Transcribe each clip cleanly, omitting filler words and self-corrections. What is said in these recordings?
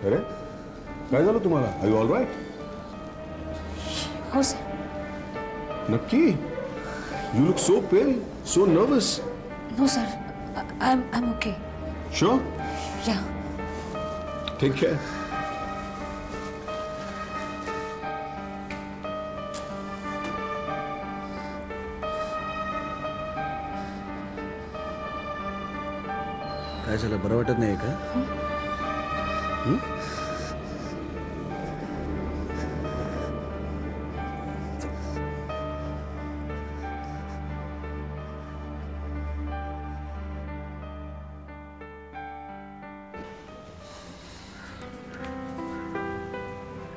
अरे काय झालं तुम्हाला? Are you all right? हो सर. नक्की? You look so pale, so nervous. No sir, I am okay. Sure? Ya. Take care. काय झालं? बरं वाटत नाही का?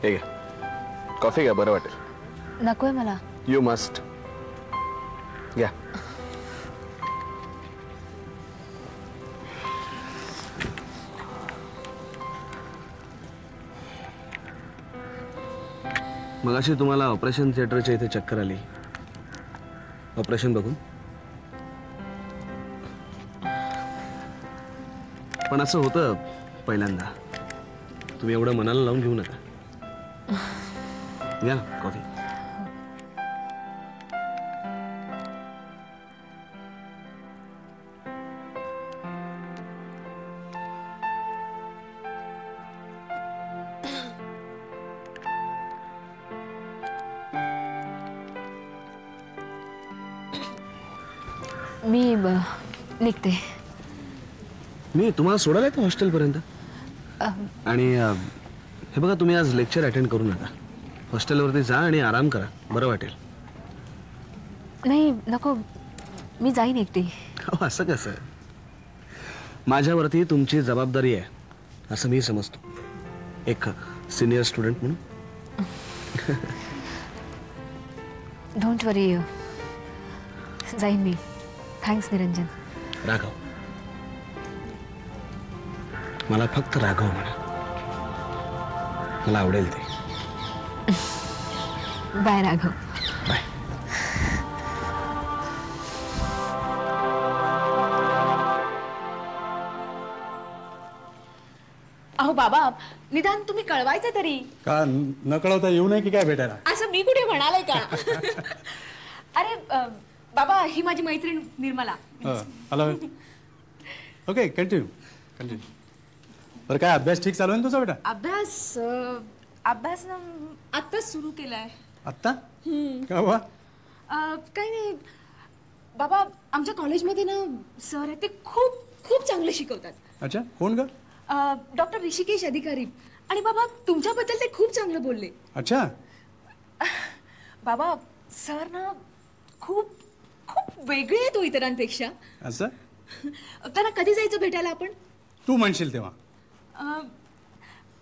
हे घ्या, कॉफी घ्या, बरं वाटेल. नकोय मला. You must. घ्या. मगाशी तुम्हाला ऑपरेशन थिएटरच्या इथे चक्कर आली. ऑपरेशन बघून. पण असं होतं पहिल्यांदा. तुम्ही एवढं मनाला लावून घेऊ नका. घ्या ना कॉफी. मी निघते. मी तुम्हाला सोडायला येतो हॉस्टेलपर्यंत. आणि हे बघा, तुम्ही आज लेक्चर अटेंड करू नका. हॉस्टेलवरती जा आणि आराम करा, बरं वाटेल. नाही नको, मी जाईन एकटी. हो, असं कसं? माझ्यावरती तुमची जबाबदारी आहे असं मी समजतो, एक सिनियर स्टुडंट म्हणून. डोंट वरी, जाईन मी. थँक्स निरंजन. राघव, मला फक्त राघव म्हणा. मला आवडेल ते. बाय राघव. बाय. अहो बाबा, निदान तुम्ही कळवायचं तरी. का न कळवता येऊ नये की काय भेटायला? असं मी कुठे म्हणाले का? अरे बाबा, ही माझी मैत्रीण निर्मला. हॅलो. Okay, continue. बरं, काय अभ्यास ठीक चालू आहे ना तुझा बेटा? अभ्यास ना आत्ताच सुरू केलाय. आत्ता? का बा? काही नाही बाबा, आमच्या कॉलेजमध्ये ना सर आहे, ते खूप खूप चांगले शिकवतात. अच्छा, कोण ग? डॉक्टर ऋषिकेश अधिकारी. आणि बाबा, तुमच्याबद्दल ते खूप चांगलं बोलले. अच्छा. बाबा, सर ना खूप खूप वेगळे आहेत तो इतरांपेक्षा. असं? त्यांना कधी जायचं भेटायला आपण? तू म्हणशील तेव्हा.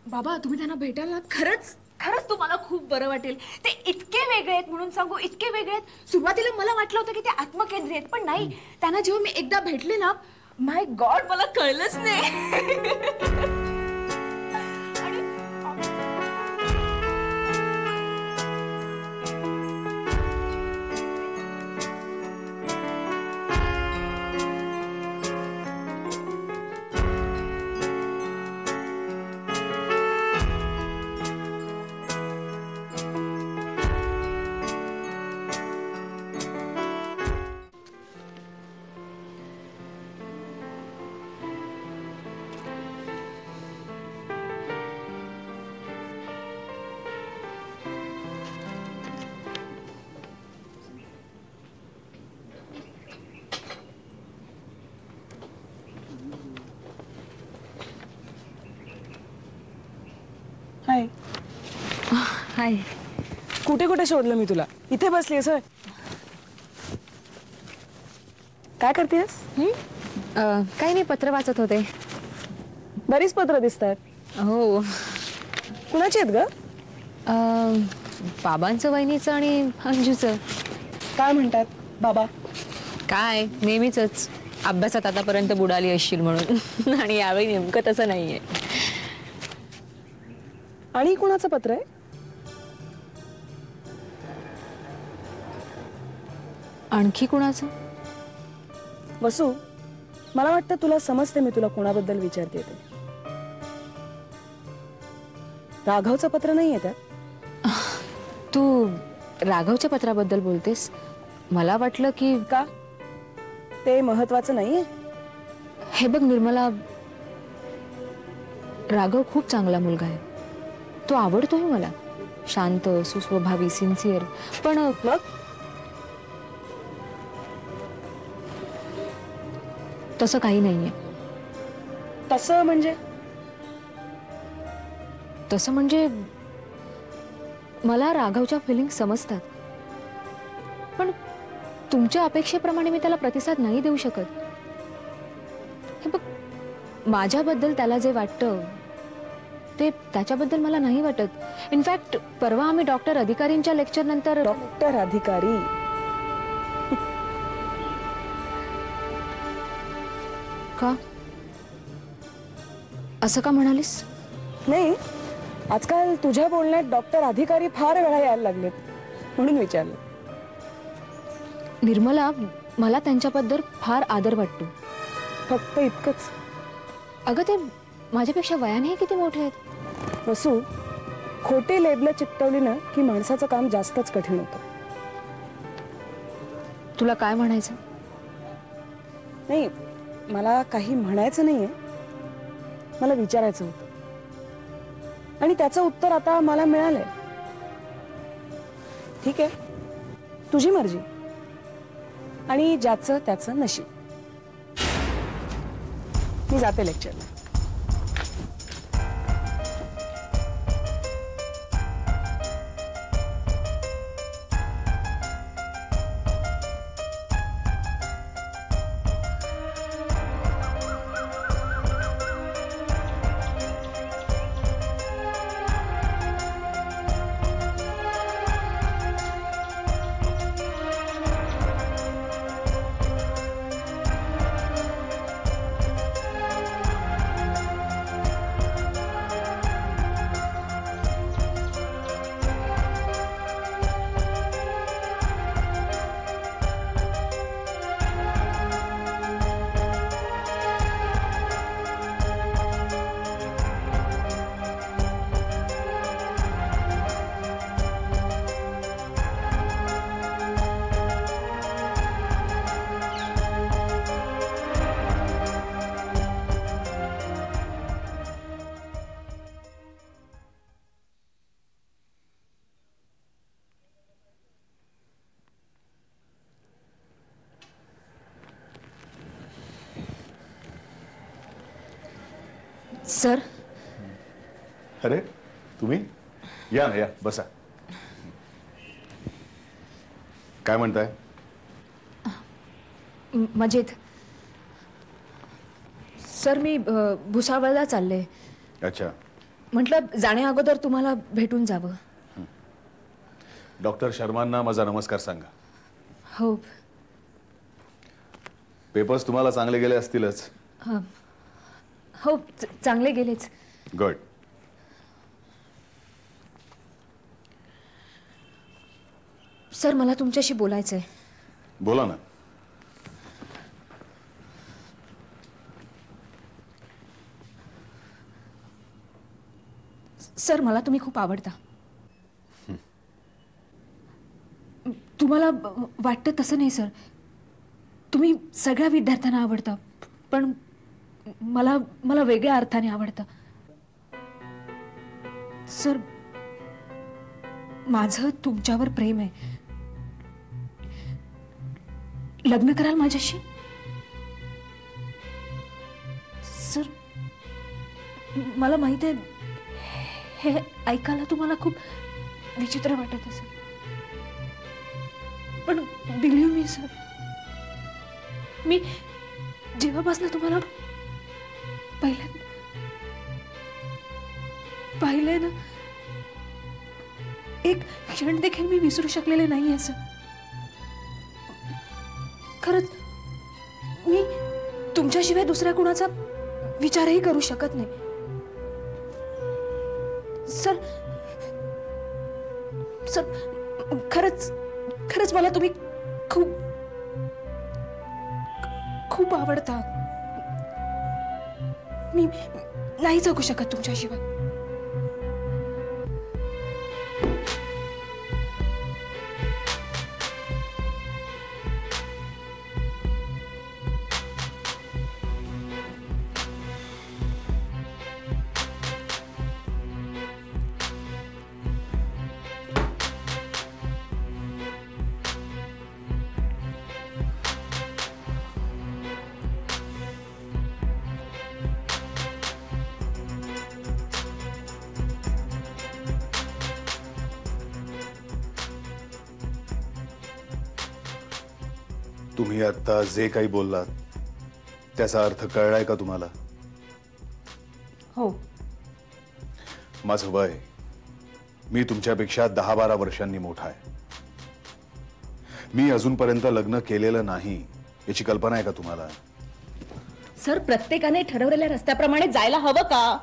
बाबा, तुम्ही त्यांना भेटाल ना, खरंच खरंच तुम्हाला खूप बरं वाटेल. ते इतके वेगळे आहेत, म्हणून सांगू, इतके वेगळे आहेत. सुरुवातीला मला वाटलं होतं की ते आत्मकेंद्रित आहेत, पण नाही. त्यांना जेव्हा मी एकदा भेटले ना, माय गॉड, मला कळलंच नाही. हाय. हाय. कुठे कुठे शोधलं मी तुला? इथे बसलीस होय? काय करतेस? काही नाही, पत्र वाचत होते. बरीच पत्र दिसतात. हो. कुणाची आहेत ग? बाबांचं, वहिनीचं आणि अंजूचं. काय म्हणतात बाबा? काय नेहमीच, अभ्यासात आतापर्यंत बुडाली असशील म्हणून. आणि यावेळी नेमकं तसं नाहीये. आणि कुणाचं पत्र आहे? आणखी कुणाचं? वसू, मला वाटतं तुला समजते मी तुला कोणाबद्दल विचारते ते. राघवचं पत्र नाही आहे त्यात? तू राघवच्या पत्राबद्दल बोलतेस? मला वाटलं की का? ते महत्वाचं नाहीये? हे बघ निर्मला, राघव खूप चांगला मुलगा आहे. तो आवडतोय मला. शांत, सुस्वभावी, सिन्सिअर. पण मग तसं काही नाहीये. तसं म्हणजे? तसं म्हणजे मला राघवच्या फिलिंग समजतात, पण तुमच्या अपेक्षेप्रमाणे मी त्याला प्रतिसाद नाही देऊ शकत. हे बघ, माझ्याबद्दल त्याला जे वाटतं ते त्याच्याबद्दल मला नाही वाटत. इनफॅक्ट परवा आम्ही डॉक्टर अधिकारींच्या लेक्चर नंतर डॉक्टर अधिकारी? का असं का म्हणालीस? नाही, आजकाल तुझ्या बोलण्यात डॉक्टर अधिकारी फार वेळा यायला लागलेत म्हणून विचारलं. निर्मला, मला त्यांच्याबद्दल फार आदर वाटतो. फक्त इतकंच? अगं, ते माझ्यापेक्षा वयाने किती मोठे आहेत. वसू, खोटी लेबलं चिकटवली ना की माणसाचं काम जास्तच कठीण होतं. तुला काय म्हणायचं? नाही, मला काही म्हणायचं नाहीये, मला विचारायचं होतं आणि त्याचं उत्तर आता मला मिळालंय. ठीक आहे, तुझी मर्जी आणि ज्याचं त्याचं नशीब. मी जाते लेक्चरला. सर. अरे तुम्ही या ना, या बसा. काय म्हणताय? मजेत. सर, मी भुसावळला चालले. अच्छा. म्हटलं जाण्या अगोदर तुम्हाला भेटून जावं. डॉक्टर शर्मांना माझा नमस्कार सांगा. हो. पेपर्स तुम्हाला चांगले गेले असतीलच. हो, चांगले गेलेच. गुड. सर, मला तुमच्याशी बोलायचंय. बोला ना. सर, मला तुम्ही खूप आवडता. तुम्हाला वाटतं तसं नाही सर. तुम्ही सगळ्या विद्यार्थ्यांना आवडता, पण मला मला वेगळ्या अर्थाने आवडतं. सर, माझं तुमच्यावर प्रेम आहे. लग्न कराल माझ्याशी? सर, मला माहित आहे हे ऐकायला तुम्हाला खूप विचित्र वाटत असेल, पण बिलीव्ह मी सर, मी जेव्हापासून तुम्हाला पाहिले ना, एक क्षण देखील मी विसरू शकलेले नाहीये सर. खरंच मी तुमच्याशिवाय दुसऱ्या कुणाचा विचारही करू शकत नाही सर. सर, खरंच मला तुम्ही खूप खूप आवडता. मी नाही जगू शकत तुमच्याशिवाय. तुम्ही आता जे काही बोललात त्याचा अर्थ कळलाय का तुम्हाला? हो. माझं वय, मी तुमच्यापेक्षा 10-12 वर्षांनी मोठा आहे. मी अजूनपर्यंत लग्न केलेलं नाही याची कल्पना आहे का तुम्हाला? सर, प्रत्येकाने ठरवलेल्या रस्त्याप्रमाणे जायला हवं का?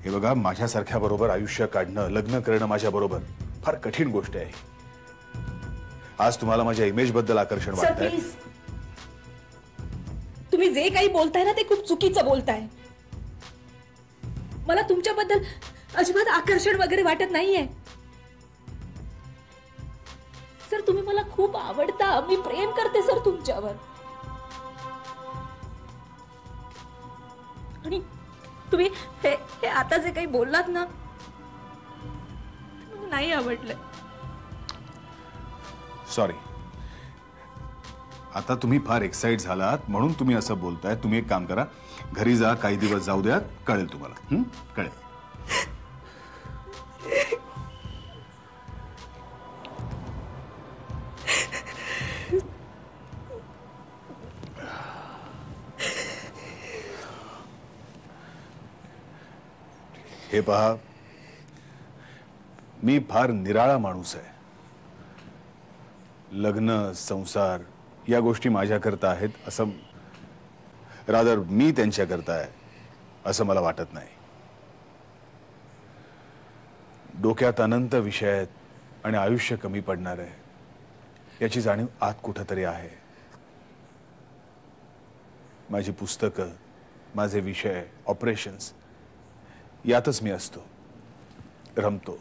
हे बघा, माझ्यासारख्या बरोबर आयुष्य काढणं, लग्न करणं माझ्या बरोबर फार कठीण गोष्ट आहे. आज तुम्हाला माझ्या इमेज बद्दल आकर्षण सर वाटतंय. प्लीज, तुम्ही जे काही बोलताय ना ते खूप चुकीचं बोलताय. मला तुमच्याबद्दल अजिबात आकर्षण वगैरे वाटत नाहीये. सर, तुम्ही मला खूप आवडता, मी प्रेम करते सर तुमच्यावर. आणि तुम्ही हे आता जे काही बोललात ना, नाही आवडलं. सॉरी. आता तुम्ही फार एक्साइट झालात म्हणून तुम्ही असं बोलताय. तुम्ही एक काम करा, घरी जा, काही दिवस जाऊ द्या, कळेल तुम्हाला. कळेल. हे पहा, मी फार निराळा माणूस आहे. लग्न, संसार या गोष्टी माझ्याकरता आहेत असं, रादर मी त्यांच्याकरता आहे असं मला वाटत नाही. डोक्यात अनंत विषय आहेत आणि आयुष्य कमी पडणार आहे याची जाणीव आत कुठेतरी आहे. माझी पुस्तकं, माझे विषय, ऑपरेशन्स यातच मी असतो, रमतो.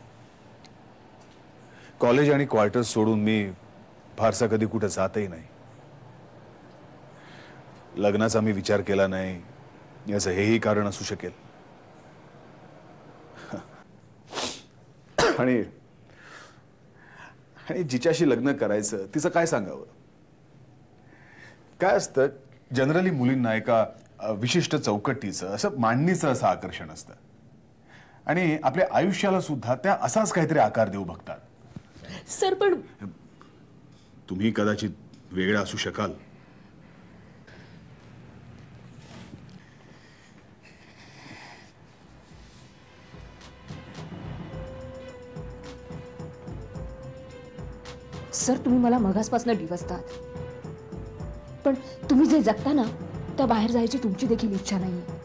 कॉलेज आणि क्वार्टर्स सोडून मी फारसा कधी कुठे जातही नाही. लग्नाचा मी विचार केला नाही याचं हेही कारण असू शकेल. आणि जिच्याशी लग्न करायचं तिचं काय सांगावं. काय असतं, जनरली मुलींना एका विशिष्ट चौकटीचं, असं मांडणीचं असं आकर्षण असतं आणि आपल्या आयुष्याला सुद्धा त्या असाच काहीतरी आकार देऊ बघतात. सर, पण तुम्ही कदाचित वेगळा असू शकाल. सर, तुम्ही मला मगासपासून डिवचतात, पण तुम्ही जे जगता ना त्या बाहेर जायची तुमची देखील इच्छा नाहीये.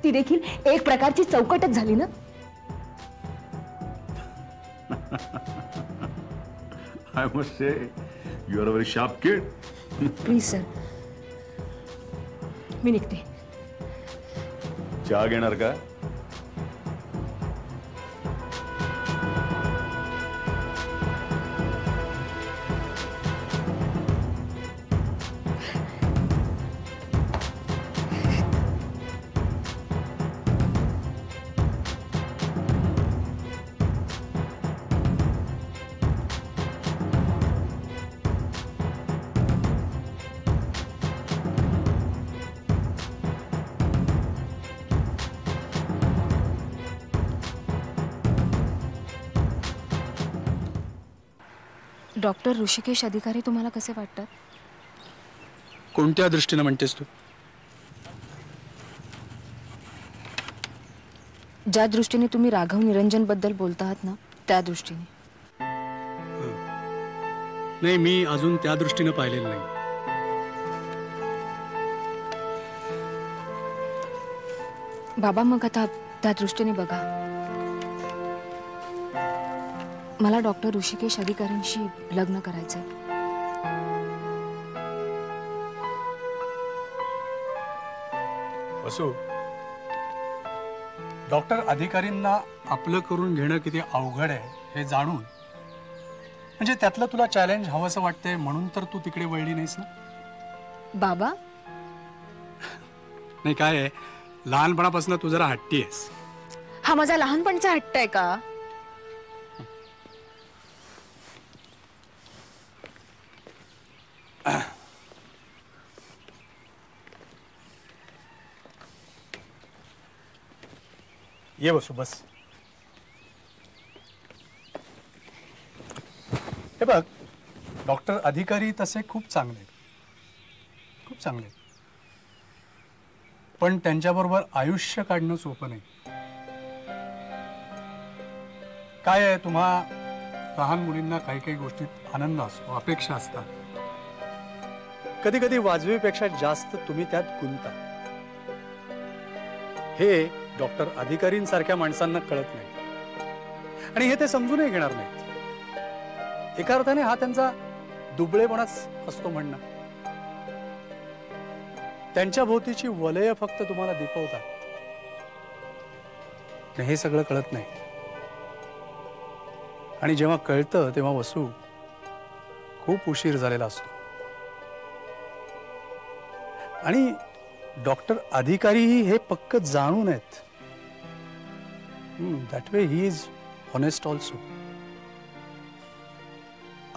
ती देखील एक प्रकारची चौकटच झाली ना. I must say, you are a very sharp kid. Please sir, मी निघते. चहा घेणार का? डॉक्टर ऋषिकेश अधिकारी तुम्हाला कसे वाटतात? कोणत्या दृष्टीने म्हणतेस तू? ज्या दृष्टीने तुम्ही राघव निरंजन बद्दल बोलता आहात ना, त्या दृष्टीने. नाही, मी अजून त्या दृष्टीने पाहिलेलं नाही. बाबा, मग आता त्या दृष्टीने बघा. मला डॉक्टर ऋषिकेश अधिकाऱ्यांशी लग्न करायचंय. वसू, डॉक्टर अधिकारींना आपलं करून घेणं किती अवघड आहे हे जाणून, म्हणजे त्यातलं तुला चॅलेंज हवंसं वाटतंय म्हणून तर तू तिकडे वळली नाहीस ना. बाबा, नाही, काय आहे, लहानपणापासून तू जरा हट्टी आहेस. हा माझा लहानपणचा हट्ट आहे का? ये वसू, बस. हे बघ, डॉक्टर अधिकारी तसे खूप चांगले आहेत. खूप चांगले आहेत. पण त्यांच्याबरोबर आयुष्य काढणं सोपं नाही. काय आहे, तुम्हा लहान मुलींना काही काही गोष्टीत आनंद असतो, अपेक्षा असतात. कधी कधी वाजवीपेक्षा जास्त तुम्ही त्यात गुंता. हे डॉक्टर अधिकारींसारख्या माणसांना कळत नाही आणि हे ते समजूनही घेणार नाहीत. एका अर्थाने हा त्यांचा दुबळेपणाच असतो म्हणणं. त्यांच्या भोवतीची वलय फक्त तुम्हाला दिपवतात. हे सगळं कळत नाही. आणि जेव्हा कळतं तेव्हा वसू खूप उशीर झालेला असतो. आणि डॉक्टर अधिकारीही हे पक्क जाणून आहेत. That way he is honest also.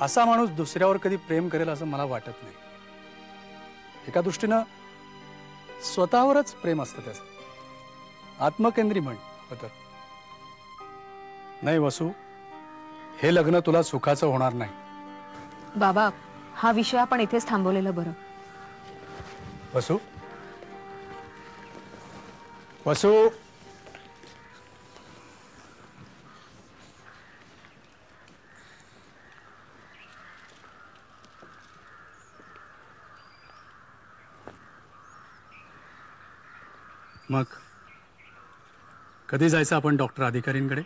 असा माणूस दुसऱ्यावर कधी प्रेम करेल असं मला वाटत नाही. एका दृष्टीनं स्वतःवरच प्रेम असतं त्याचं. आत्मकेंद्री म्हण तर नाही वसू, हे लग्न तुला सुखाचं होणार नाही. बाबा, हा विषय आपण इथेच थांबवलेलं बरं. वसू, वसू, मग कधी जायचं आपण डॉक्टर अधिकारींकडे?